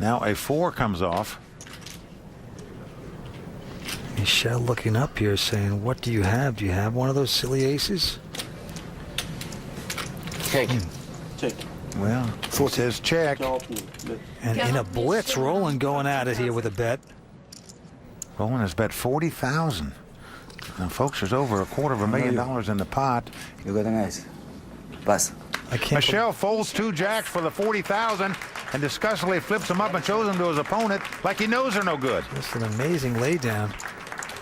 Now a 4 comes off. Michelle looking up here saying, what do you have? Do you have one of those silly aces? Check. Check. Well, it says check. And in a blitz, Roland going at it here with a bet. Roland has bet 40,000. Now, folks, there's over $250,000 in the pot. You got an ace. Pass. I can't. Michelle folds 2 jacks for the 40,000 and disgustedly flips them up and shows them to his opponent like he knows they're no good. Just an amazing laydown.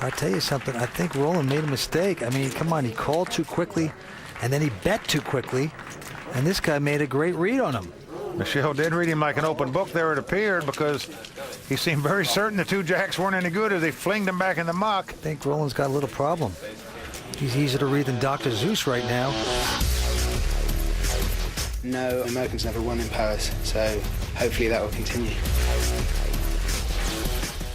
I'll tell you something. I think Roland made a mistake. I mean, come on. He called too quickly, and then he bet too quickly, and this guy made a great read on him. Michelle did read him like an open book there, it appeared, because he seemed very certain the 2 jacks weren't any good as he flinged them back in the muck. I think Roland's got a little problem. He's easier to read than Dr. Zeus right now. No Americans never won in Paris, so hopefully that will continue.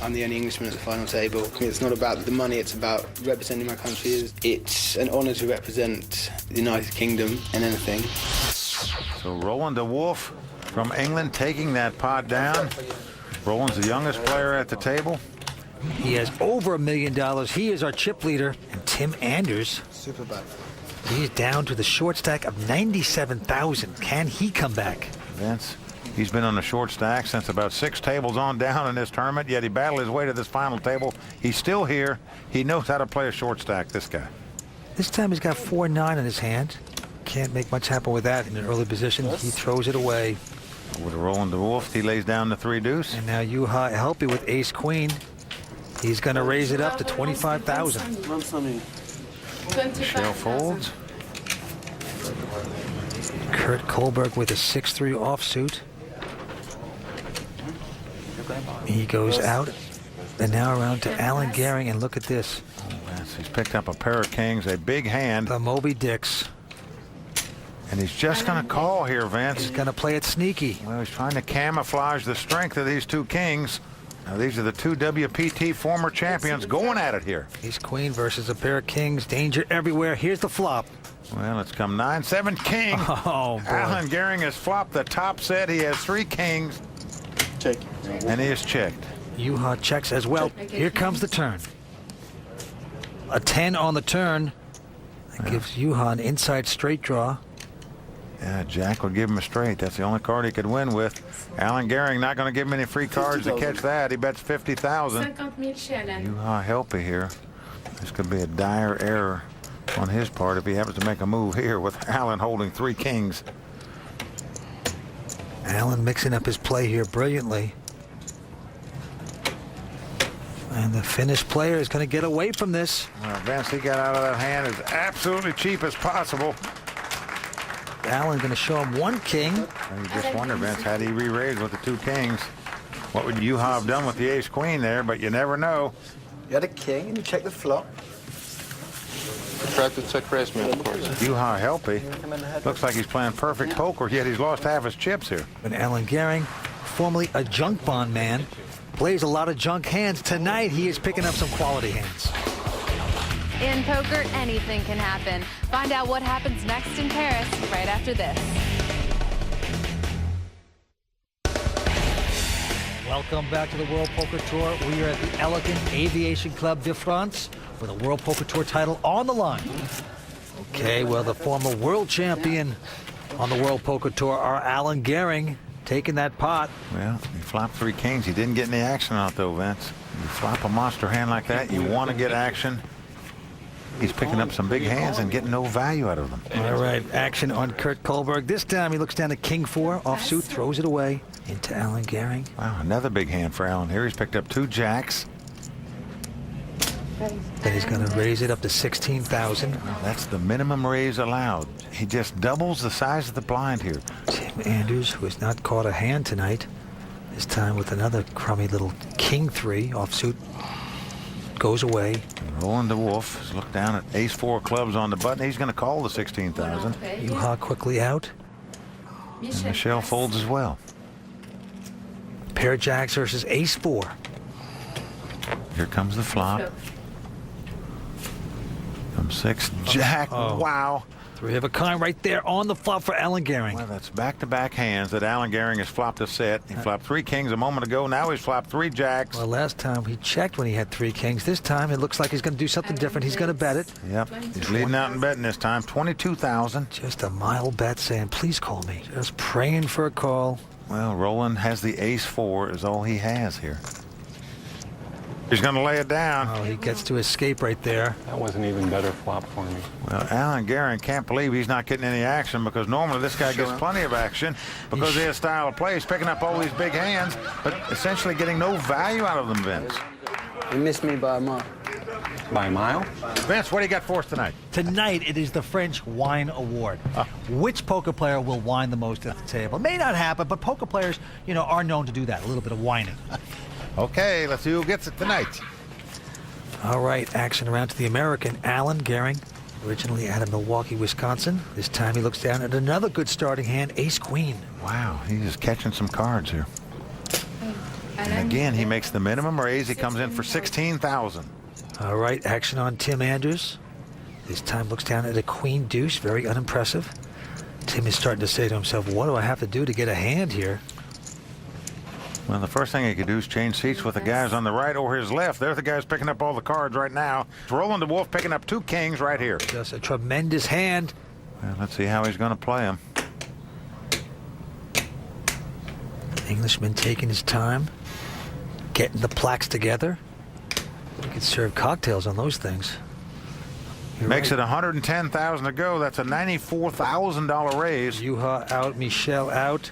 I'm the only Englishman at the final table. It's not about the money, it's about representing my country. It's an honour to represent the United Kingdom in anything. So Roland de Wolf from England taking that pot down. Roland's the youngest player at the table. He has over $1 million. He is our chip leader. And Tim Anders, Super bad. he's down to the short stack of 97,000. Can he come back? Vince, he's been on the short stack since about 6 tables on down in this tournament, yet he battled his way to this final table. He's still here. He knows how to play a short stack, this guy. This time he's got 4-9 in his hand. Can't make much happen with that in an early position. He throws it away. With a Roland de Wolf, he lays down the 3 deuce. And now Juha Helpy with ace queen. He's going to raise it up to 25,000. Michelle folds. Kurt Kohlberg with a 6-3 offsuit. He goes out. And now around to Alan Gehring, and look at this. Oh, Vince, he's picked up a pair of kings, a big hand, The Moby Dicks. and he's just going to call here, Vince. He's going to play it sneaky. Well, he's trying to camouflage the strength of these 2 kings. Now, these are the 2 WPT former champions going at it here. Ace queen versus a pair of kings. Danger everywhere. Here's the flop. Well, it's come 9-7 king. Oh, boy. Alan Gehring has flopped the top set. He has 3 kings, Check. and he is checked. Juha checks as well. Here comes the turn. A 10 on the turn. That gives Juha an inside straight draw. Yeah, Jack would give him a straight. That's the only card he could win with. Alan Gehring not going to give him any free cards to catch that. He bets 50,000. Juha Helpy here. This could be a dire error on his part if he happens to make a move here with Alan holding 3 kings. Alan mixing up his play here brilliantly. And the Finnish player is going to get away from this. Well, Vince, he got out of that hand as absolutely cheap as possible. Alan going to show him 1 king. And you just wonder, Vince, had he re-raised with the 2 kings, what would Juha have done with the ace queen there? But you never know. You had a king and you checked the flop. Tried to check raise me, of course. Juha Helpy looks like he's playing perfect poker, yet he's lost half his chips here. And Alan Gehring, formerly a junk bond man, plays a lot of junk hands. Tonight he is picking up some quality hands. In poker, anything can happen. Find out what happens next in Paris right after this. Welcome back to the World Poker Tour. We are at the Elegant Aviation Club de France for the World Poker Tour title on the line. Okay, well, the former world champion on the World Poker Tour are Alan Gehring taking that pot. Well, he flopped 3 kings. He didn't get any action out, though, Vince. You flop a monster hand like that, you want to get action. He's picking up some big hands and getting no value out of them. All right, action on Kurt Kohlberg. This time he looks down to King 4, offsuit, throws it away into Alan Gehring. Wow, another big hand for Alan here. He's picked up 2 jacks. Then he's going to raise it up to 16,000. That's the minimum raise allowed. He just doubles the size of the blind here. Tim Anders, who has not caught a hand tonight, this time with another crummy little King 3 offsuit, goes away. Roland de Wolf has looked down at ace 4 clubs on the button. He's going to call the 16,000. Juha quickly out. And Michelle folds as well. Pair of jacks versus ace 4. Here comes the flop. From 6 jack. Oh. Wow. Three of a kind right there on the flop for Alan Gehring. Well, that's back-to-back hands that Alan Gehring has flopped a set. He flopped 3 kings a moment ago. Now he's flopped 3 jacks. Well, last time he checked when he had 3 kings. This time it looks like he's going to do something different. He's going to bet it. Yep, he's leading out and betting this time. 22,000. Just a mild bet saying, please call me. Just praying for a call. Well, Roland has the ace-4 is all he has here. He's going to lay it down. Oh, he gets to escape right there. That was an even better flop for me. Well, Alan Gehring can't believe he's not getting any action because normally this guy gets plenty of action because of his style of play. He's picking up all these big hands, but essentially getting no value out of them, Vince. You missed me by a mile. By a mile? Vince, what do you got for us tonight? Tonight, it is the French Wine Award. Which poker player will whine the most at the table? It may not happen, but poker players, are known to do that, a little bit of whining. Okay, let's see who gets it tonight. All right, action around to the American, Alan Gehring, originally out of Milwaukee, Wisconsin. This time he looks down at another good starting hand, ace-queen. Wow, he's just catching some cards here. And again, he makes the minimum raise. He comes in for 16,000. All right, action on Tim Andrews. This time looks down at a queen deuce, very unimpressive. Tim is starting to say to himself, what do I have to do to get a hand here? Well, the first thing he could do is change seats with the guys on the right or his left. They're the guys picking up all the cards right now. It's Roland DeWolf picking up 2 kings right here. Just a tremendous hand. Well, let's see how he's going to play him. Englishman taking his time, getting the plaques together. You could serve cocktails on those things. Makes it 110,000 to go. That's a $94,000 raise. Juha out, Michel out.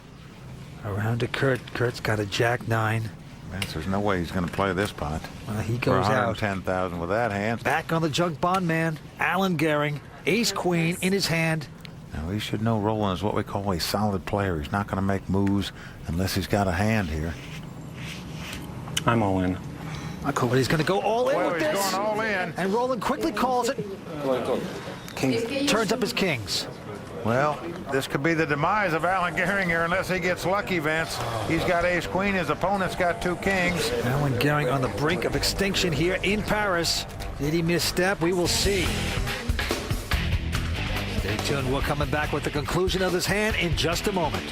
Around to Kurt. Kurt's got a jack-9. Vince, there's no way he's going to play this pot. Well, he For goes out. 110,000 with that hand. Back on the junk bond man, Alan Gehring, ace-queen in his hand. Now, he should know Roland is what we call a solid player. He's not going to make moves unless he's got a hand here. I'm all in. But he's going to go all in Well, with he's this. going all in. And Roland quickly calls it. Turns up his kings. Well, this could be the demise of Alan Gehring here unless he gets lucky, Vince. He's got ace-queen. His opponent's got 2 kings. Alan Gehring on the brink of extinction here in Paris. Did he misstep? We will see. Stay tuned. We're coming back with the conclusion of this hand in just a moment.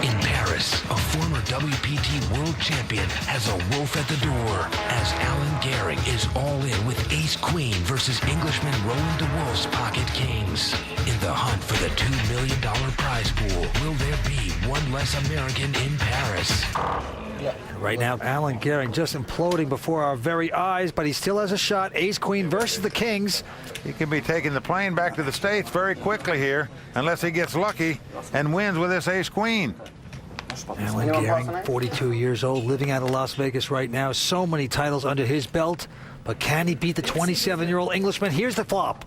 In Paris, a former WPT world champion has a wolf at the door as Alan Gehring is all in with ace-queen versus Englishman Roland DeWolf's pocket kings. In the hunt for the $2 million prize pool, will there be one less American in Paris? Right now, Alan Gehring just imploding before our very eyes, but he still has a shot. Ace-queen versus the kings. He could be taking the plane back to the States very quickly here unless he gets lucky and wins with this ace-queen. Alan Gehring, 42 years old, living out of Las Vegas right now. So many titles under his belt. But can he beat the 27-year-old Englishman? Here's the flop.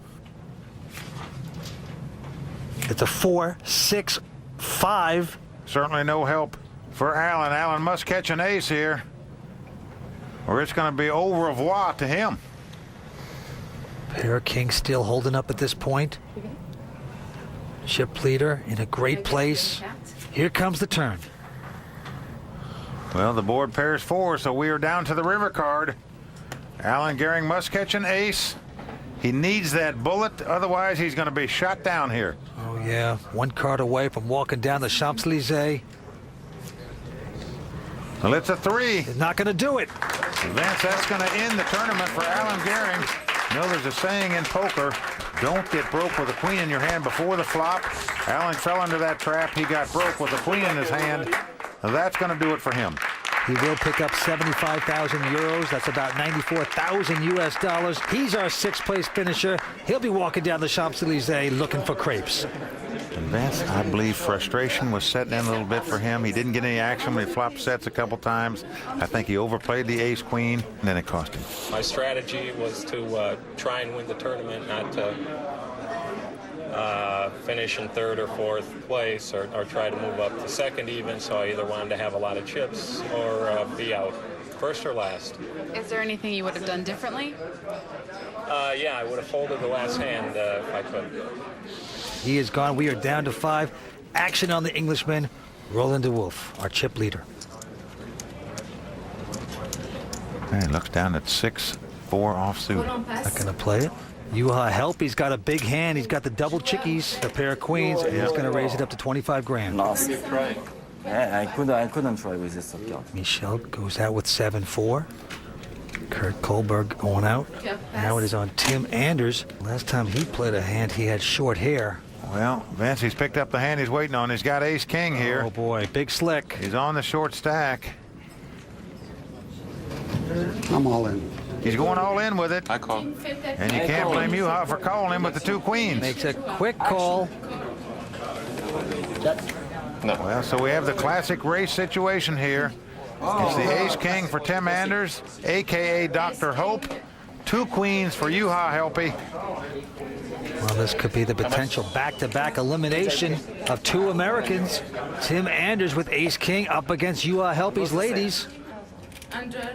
It's a 4, 6, 5. Certainly no help for Alan. Alan must catch an ace here, or it's going to be au revoir to him. Pair of kings still holding up at this point. Chip leader in a great place. Here comes the turn. Well, the board pairs 4, so we are down to the river card. Alan Gehring must catch an ace. He needs that bullet, otherwise he's going to be shot down here. Oh, yeah. 1 card away from walking down the Champs-Élysées. Well, it's a 3. He's not going to do it. Vince, that's going to end the tournament for Alan Gehring. You know, there's a saying in poker, don't get broke with a queen in your hand before the flop. Alan fell into that trap. He got broke with a queen in his hand. Now, that's going to do it for him. He will pick up 75,000 euros. That's about 94,000 US dollars. He's our 6th place finisher. He'll be walking down the Champs-Élysées looking for crepes. And Vince, I believe frustration was setting in a little bit for him. He didn't get any action when he flopped sets a couple times. I think he overplayed the ace-queen, and then it cost him. My strategy was to try and win the tournament, not to finish in 3rd or 4th place or try to move up to 2nd even. So I either wanted to have a lot of chips or be out 1st or last. Is there anything you would have done differently? Yeah, I would have folded the last hand if I could. He is gone. We are down to 5. Action on the Englishman, Roland DeWolf, our chip leader. And looks down at 6-4 offsuit. Not going to play it. Juha Helpy's got a big hand. He's got the double chickies, a pair of queens, and he's going to raise it up to 25 grand. Lost. Yeah, I couldn't try with this shot. Michel goes out with 7-4. Kurt Kohlberg going out. Now it is on Tim Anders. Last time he played a hand, he had short hair. Well, Vince, he's picked up the hand he's waiting on. He's got ace-king here. Oh, boy. Big slick. He's on the short stack. I'm all in. He's going all in with it. I call. And you can't blame Juha for calling him with the 2 queens. Makes a quick call. Well, so we have the classic race situation here. It's the ace-king for Tim Anders, a.k.a. Dr. Hope. 2 queens for Juha Helpy. Well, this could be the potential back-to-back elimination of 2 Americans. Tim Anders with ace-king up against Juha Helpy's ladies.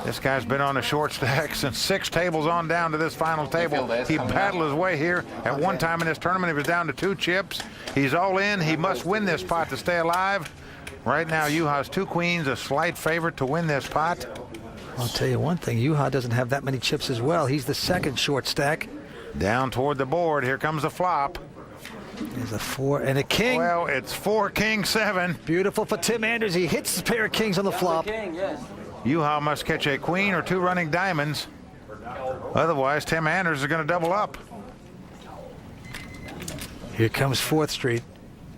This guy's been on a short stack since 6 tables on down to this final table. He battled his way here. At one time in this tournament, he was down to 2 chips. He's all in. He must win this pot to stay alive. Right now, Juha's 2 queens, a slight favorite to win this pot. I'll tell you one thing, Juha doesn't have that many chips as well. He's the second short stack. Down toward the board. Here comes the flop. There's a 4 and a king. Well, it's 4 king 7. Beautiful for Tim Anders. He hits the pair of kings on the flop. Juha must catch a queen or 2 running diamonds. Otherwise, Tim Anders is going to double up. Here comes 4th Street.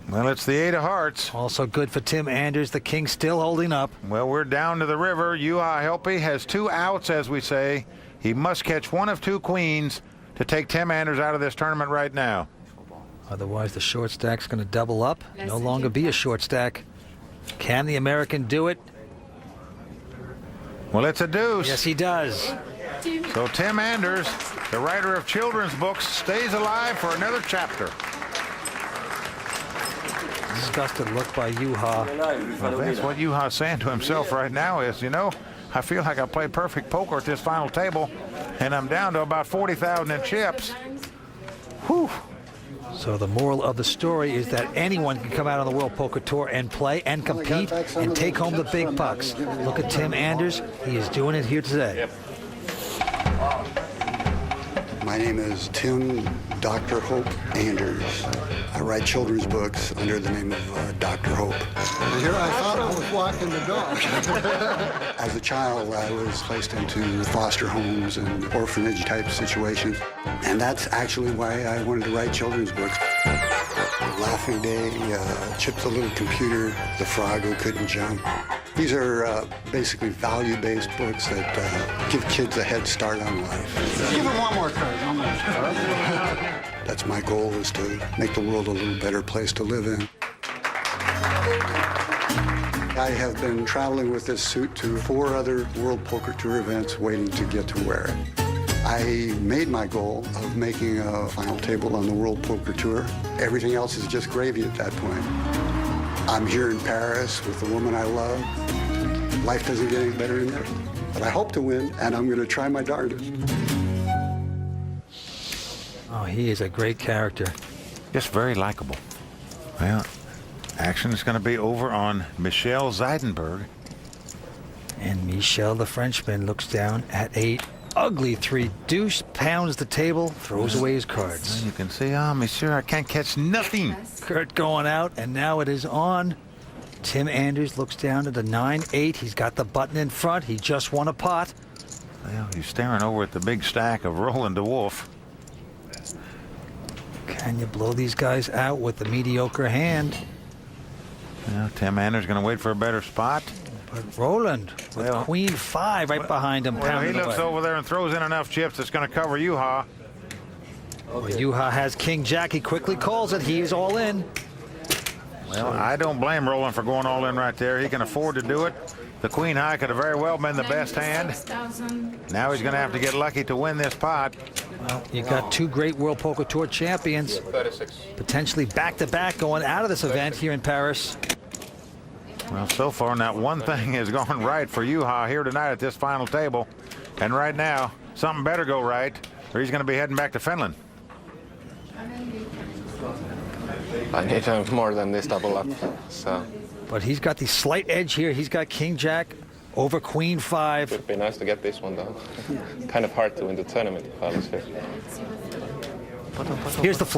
Well, it's the 8 of hearts. Also good for Tim Anders. The king still holding up. Well, we're down to the river. Juha Helpy has 2 outs, as we say. He must catch one of 2 queens to take Tim Anders out of this tournament right now. Otherwise, the short stack's going to double up. No longer be a short stack. Can the American do it? Well, it's a deuce. Yes, he does. So Tim Anders, the writer of children's books, stays alive for another chapter. Disgusted look by Juha. Well, that's what Juha's saying to himself right now is, you know, I feel like I played perfect poker at this final table, and I'm down to about 40,000 in chips. Whew. So the moral of the story is that anyone can come out on the World Poker Tour and play and compete and take home the big bucks. Look at Tim Anders. He is doing it here today. My name is Tim Dr. Hope Anders. I write children's books under the name of Dr. Hope. And here I thought I was walking the dog. As a child, I was placed into foster homes and orphanage type situations. And that's actually why I wanted to write children's books. Laughing Day, Chip the Little Computer, The Frog Who Couldn't Jump. These are basically value-based books that give kids a head start on life. Give him one more card. One more card. That's my goal, is to make the world a little better place to live in. I have been traveling with this suit to 4 other World Poker Tour events waiting to get to wear it. I made my goal of making a final table on the World Poker Tour. Everything else is just gravy at that point. I'm here in Paris with the woman I love. Life doesn't get any better than that. But I hope to win, and I'm going to try my darndest. Oh, he is a great character. Just very likable. Well, action is going to be over on Michel Zeidenberg. And Michel, the Frenchman, looks down at a ugly 3 deuce, pounds the table, throws away his cards. And you can see, monsieur, I can't catch nothing. Kurt going out, and now it is on. Tim Anders looks down at the 9-8. He's got the button in front. He just won a pot. Well, he's staring over at the big stack of Roland DeWolf. Can you blow these guys out with the mediocre hand? Well, Tim Anders going to wait for a better spot. But Roland with Queen 5 right behind him. Well, he looks over there and throws in enough chips that's going to cover Juha. Well, Juha has King Jack. He quickly calls it. He is all in. Well, I don't blame Roland for going all in right there. He can afford to do it. The Queen High could have very well been the best hand. Now he's going to have to get lucky to win this pot. Well, you got 2 great World Poker Tour champions, potentially back-to-back going out of this event here in Paris. Well, so far, not one thing has gone right for Juha here tonight at this final table. And right now, something better go right, or he's going to be heading back to Finland. I need more than this double up. So. But he's got the slight edge here. He's got King Jack over queen 5. Would be nice to get this one though. Kind of hard to win the tournament if I was 50. Here's the flop.